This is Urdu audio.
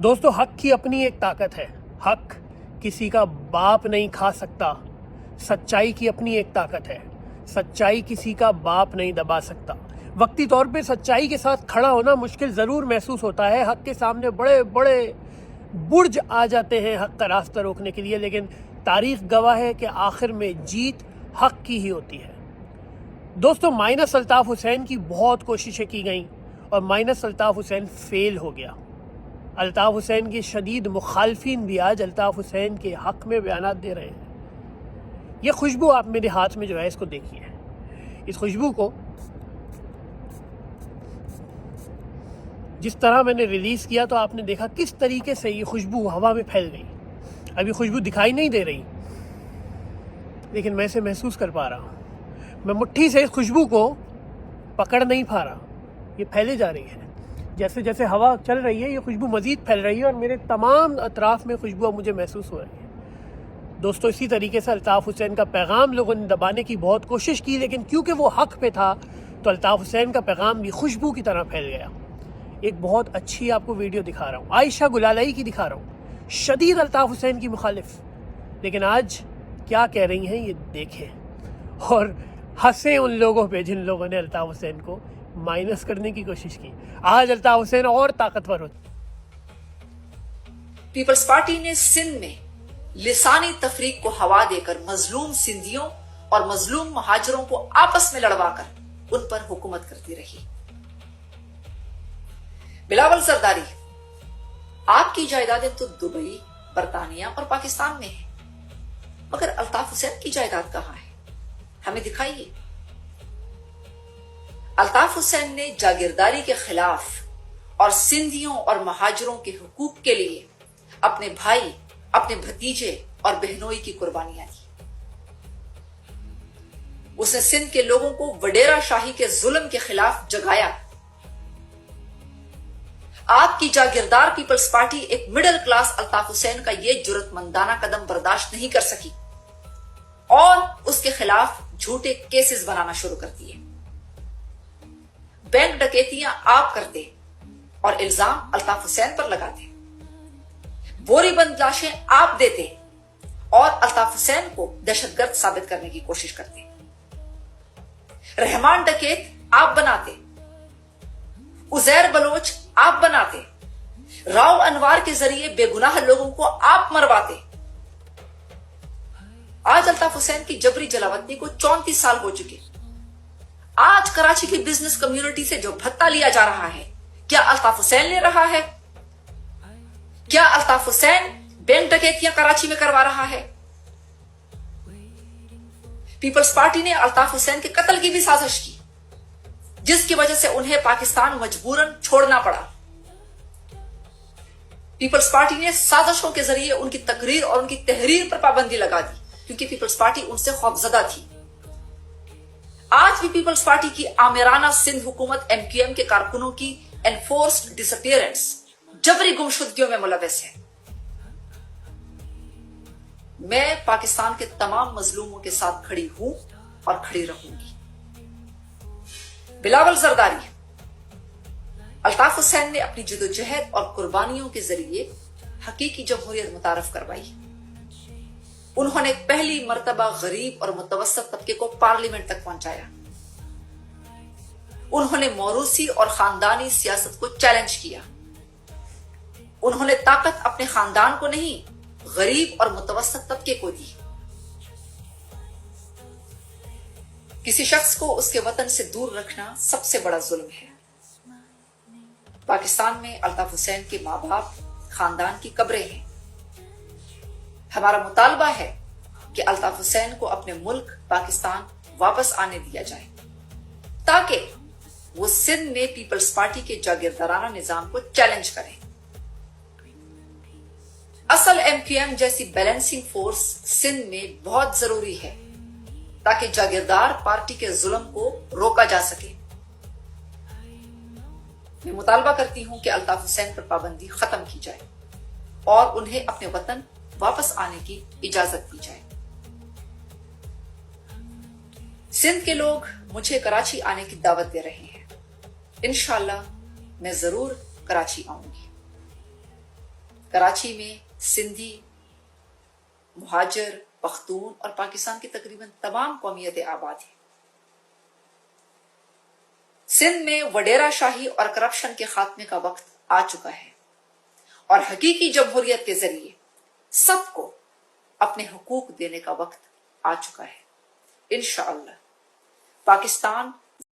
دوستو حق کی اپنی ایک طاقت ہے. حق کسی کا باپ نہیں کھا سکتا. سچائی کی اپنی ایک طاقت ہے. سچائی کسی کا باپ نہیں دبا سکتا. وقتی طور پہ سچائی کے ساتھ کھڑا ہونا مشکل ضرور محسوس ہوتا ہے. حق کے سامنے بڑے بڑے برج آ جاتے ہیں حق کا راستہ روکنے کے لیے، لیکن تاریخ گواہ ہے کہ آخر میں جیت حق کی ہی ہوتی ہے. دوستو مائنس الطاف حسین کی بہت کوششیں کی گئیں اور مائنس الطاف حسین فیل ہو گیا. الطاف حسین کے شدید مخالفین بھی آج الطاف حسین کے حق میں بیانات دے رہے ہیں. یہ خوشبو آپ میرے ہاتھ میں جو ہے اس کو دیکھیے. اس خوشبو کو جس طرح میں نے ریلیز کیا تو آپ نے دیکھا کس طریقے سے یہ خوشبو ہوا میں پھیل گئی. ابھی خوشبو دکھائی نہیں دے رہی لیکن میں اسے محسوس کر پا رہا ہوں. میں مٹھی سے اس خوشبو کو پکڑ نہیں پا رہا. یہ پھیلے جا رہی ہے. جیسے جیسے ہوا چل رہی ہے یہ خوشبو مزید پھیل رہی ہے اور میرے تمام اطراف میں خوشبو مجھے محسوس ہو رہی ہے. دوستو اسی طریقے سے الطاف حسین کا پیغام لوگوں نے دبانے کی بہت کوشش کی، لیکن کیونکہ وہ حق پہ تھا تو الطاف حسین کا پیغام بھی خوشبو کی طرح پھیل گیا. ایک بہت اچھی آپ کو ویڈیو دکھا رہا ہوں، عائشہ گلالئی کی دکھا رہا ہوں، شدید الطاف حسین کی مخالف، لیکن آج کیا کہہ رہی ہیں یہ دیکھیں اور ہنسیں ان لوگوں پہ جن لوگوں نے الطاف حسین کو مائنس کرنے کی کوشش کی. آج الطاف حسین اور طاقتور ہوتا. پیپلز پارٹی نے سندھ میں لسانی تفریق کو ہوا دے کر مظلوم سندھیوں اور مظلوم مہاجروں کو آپس میں لڑوا کر ان پر حکومت کرتی رہی. بلاول زرداری، آپ کی جائیدادیں تو دبئی، برطانیہ اور پاکستان میں ہیں، مگر الطاف حسین کی جائیداد کہاں ہے؟ ہمیں دکھائیے. الطاف حسین نے جاگیرداری کے خلاف اور سندھیوں اور مہاجروں کے حقوق کے لیے اپنے بھائی، اپنے بھتیجے اور بہنوئی کی قربانیاں دی. اس نے سندھ کے لوگوں کو وڈیرا شاہی کے ظلم کے خلاف جگایا. آپ کی جاگیردار پیپلز پارٹی ایک مڈل کلاس الطاف حسین کا یہ جرات مندانہ قدم برداشت نہیں کر سکی اور اس کے خلاف جھوٹے کیسز بنانا شروع کر دیے. بینک ڈکیتیاں آپ کرتے اور الزام الطاف حسین پر لگاتے. بوری بند لاشیں آپ دیتے اور الطاف حسین کو دہشت گرد ثابت کرنے کی کوشش کرتے. رحمان ڈکیت آپ بناتے، عزیر بلوچ آپ بناتے، راؤ انوار کے ذریعے بے گناہ لوگوں کو آپ مرواتے. آج الطاف حسین کی جبری جلاوطنی کو 34 سال ہو چکے. آج کراچی کی بزنس کمیونٹی سے جو بھتہ لیا جا رہا ہے کیا الطاف حسین لے رہا ہے؟ کیا الطاف حسین بینک ڈکیتیاں کراچی میں کروا رہا ہے؟ پیپلز پارٹی نے الطاف حسین کے قتل کی بھی سازش کی جس کی وجہ سے انہیں پاکستان مجبوراً چھوڑنا پڑا. پیپلز پارٹی نے سازشوں کے ذریعے ان کی تقریر اور ان کی تحریر پر پابندی لگا دی کیونکہ پیپلز پارٹی ان سے خوفزدہ تھی. آج بھی پیپلز پارٹی کی آمرانہ سندھ حکومت MQM کے کارکنوں کی انفورسڈ ڈس اپیئرنس، جبری گمشدگیوں میں ملوث ہے. میں پاکستان کے تمام مظلوموں کے ساتھ کھڑی ہوں اور کھڑی رہوں گی. بلاول زرداری، الطاف حسین نے اپنی جدوجہد اور قربانیوں کے ذریعے حقیقی جمہوریت متعارف کروائی. انہوں نے پہلی مرتبہ غریب اور متوسط طبقے کو پارلیمنٹ تک پہنچایا. انہوں نے موروثی اور خاندانی سیاست کو چیلنج کیا. انہوں نے طاقت اپنے خاندان کو نہیں، غریب اور متوسط طبقے کو دی. کسی شخص کو اس کے وطن سے دور رکھنا سب سے بڑا ظلم ہے. پاکستان میں الطاف حسین کے ماں باپ، خاندان کی قبریں ہیں. ہمارا مطالبہ ہے کہ الطاف حسین کو اپنے ملک پاکستان واپس آنے دیا جائے تاکہ وہ سندھ میں پیپلز پارٹی کے جاگیردارانہ نظام کو چیلنج کریں. اصل MQM جیسی بیلنسنگ فورس سندھ میں بہت ضروری ہے تاکہ جاگیردار پارٹی کے ظلم کو روکا جا سکے. میں مطالبہ کرتی ہوں کہ الطاف حسین پر پابندی ختم کی جائے اور انہیں اپنے وطن واپس آنے کی اجازت دی جائے. سندھ کے لوگ مجھے کراچی آنے کی دعوت دے رہے ہیں. انشاءاللہ میں ضرور کراچی آؤں گی. کراچی میں سندھی، مہاجر، پختون اور پاکستان کی تقریباً تمام قومیتیں آباد ہیں۔ سندھ میں وڈیرا شاہی اور کرپشن کے خاتمے کا وقت آ چکا ہے اور حقیقی جمہوریت کے ذریعے سب کو اپنے حقوق دینے کا وقت آ چکا ہے۔ انشاءاللہ پاکستان